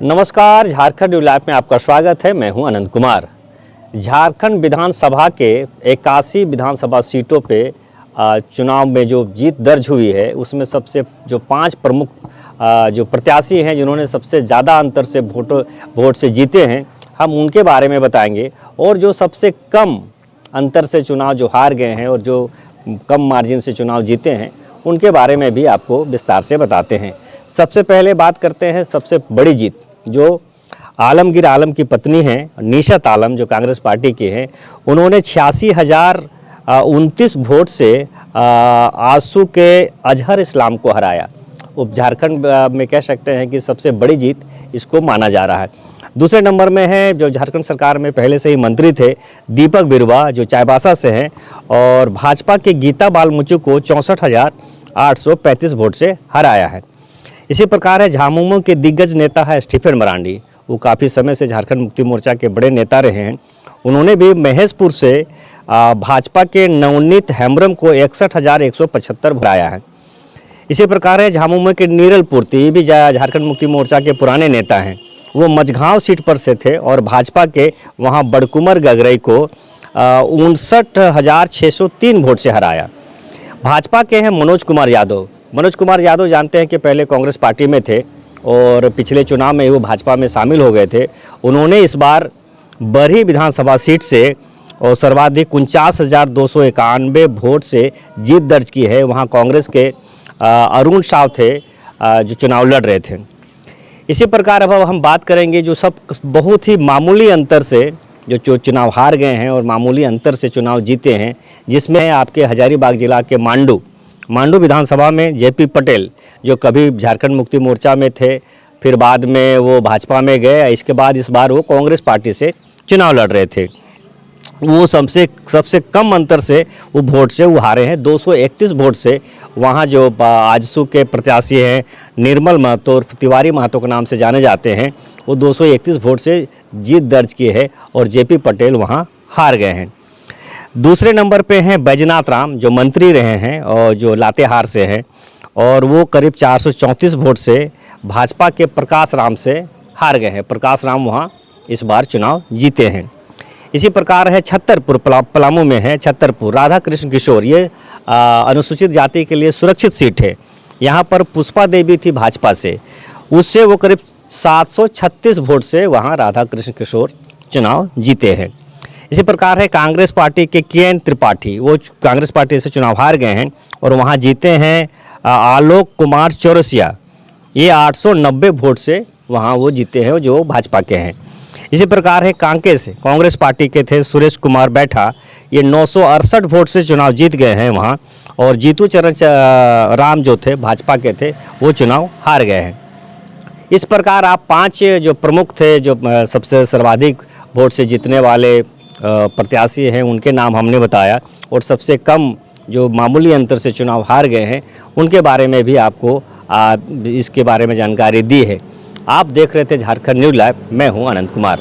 नमस्कार, Jharkhand news live में आपका स्वागत है। मैं हूं अनंत कुमार। झारखंड विधानसभा के 81 विधानसभा सीटों पे चुनाव में जो जीत दर्ज हुई है, उसमें सबसे जो 5 प्रमुख जो प्रत्याशी हैं जिन्होंने सबसे ज़्यादा अंतर से वोट से जीते हैं, हम उनके बारे में बताएंगे। और जो सबसे कम अंतर से चुनाव जो हार गए हैं और जो कम मार्जिन से चुनाव जीते हैं, उनके बारे में भी आपको विस्तार से बताते हैं। सबसे पहले बात करते हैं सबसे बड़ी जीत, जो आलमगीर आलम की पत्नी हैं निशत आलम, जो कांग्रेस पार्टी की हैं। उन्होंने 86,029 वोट से आसू के अजहर इस्लाम को हराया। उप झारखंड में कह सकते हैं कि सबसे बड़ी जीत इसको माना जा रहा है। दूसरे नंबर में है जो झारखंड सरकार में पहले से ही मंत्री थे दीपक बिरुवा, जो चाईबासा से हैं, और भाजपा के गीता बालमुचु को 64,835 वोट से हराया है। इसी प्रकार है झामुमो के दिग्गज नेता है स्टीफन मरांडी। वो काफ़ी समय से झारखंड मुक्ति मोर्चा के बड़े नेता रहे हैं। उन्होंने भी महेशपुर से भाजपा के नवनीत हेम्ब्रम को 61,175 हराया है। इसी प्रकार है झामुमो के नीरल पूर्ति, ये भी झारखंड मुक्ति मोर्चा के पुराने नेता हैं। वो मझगांव सीट पर से थे और भाजपा के वहाँ बड़कुमर गगरई को 59,603 वोट से हराया। भाजपा के हैं मनोज कुमार यादव। मनोज कुमार यादव जानते हैं कि पहले कांग्रेस पार्टी में थे और पिछले चुनाव में वो भाजपा में शामिल हो गए थे। उन्होंने इस बार बरही विधानसभा सीट से और सर्वाधिक 49,291 वोट से जीत दर्ज की है। वहाँ कांग्रेस के अरुण साव थे जो चुनाव लड़ रहे थे। इसी प्रकार अब हम बात करेंगे जो सब बहुत ही मामूली अंतर से जो चुनाव हार गए हैं और मामूली अंतर से चुनाव जीते हैं, जिसमें आपके हजारीबाग जिला के मांडू विधानसभा में जेपी पटेल, जो कभी झारखंड मुक्ति मोर्चा में थे, फिर बाद में वो भाजपा में गए। इसके बाद इस बार वो कांग्रेस पार्टी से चुनाव लड़ रहे थे। वो सबसे कम अंतर से वो वोट से वो हारे हैं, 231 वोट से। वहाँ जो आजसू के प्रत्याशी हैं निर्मल महतो और तिवारी महतो के नाम से जाने जाते हैं, वो 231 वोट से जीत दर्ज की है और जेपी पटेल वहाँ हार गए हैं। दूसरे नंबर पे हैं बैजनाथ राम, जो मंत्री रहे हैं और जो लातेहार से हैं, और वो करीब 434 वोट से भाजपा के प्रकाश राम से हार गए हैं। प्रकाश राम वहाँ इस बार चुनाव जीते हैं। इसी प्रकार है छतरपुर, पलामू में है छतरपुर, राधा कृष्ण किशोर, ये अनुसूचित जाति के लिए सुरक्षित सीट है। यहाँ पर पुष्पा देवी थी भाजपा से, उससे वो करीब 736 वोट से वहाँ राधा कृष्ण किशोर चुनाव जीते हैं। इसी प्रकार है कांग्रेस पार्टी के के.एन. त्रिपाठी, वो कांग्रेस पार्टी से चुनाव हार गए हैं और वहाँ जीते हैं आलोक कुमार चौरसिया, ये 890 वोट से वहाँ वो जीते हैं जो भाजपा के हैं। इसी प्रकार है कांके से कांग्रेस पार्टी के थे सुरेश कुमार बैठा, ये 968 वोट से चुनाव जीत गए हैं वहाँ, और जीतू चरण राम जो थे भाजपा के थे, वो चुनाव हार गए हैं। इस प्रकार आप 5 जो प्रमुख थे जो सबसे सर्वाधिक वोट से जीतने वाले प्रत्याशी हैं, उनके नाम हमने बताया, और सबसे कम जो मामूली अंतर से चुनाव हार गए हैं उनके बारे में भी आपको इसके बारे में जानकारी दी है। आप देख रहे थे झारखंड न्यूज़ लाइव। मैं हूं अनंत कुमार।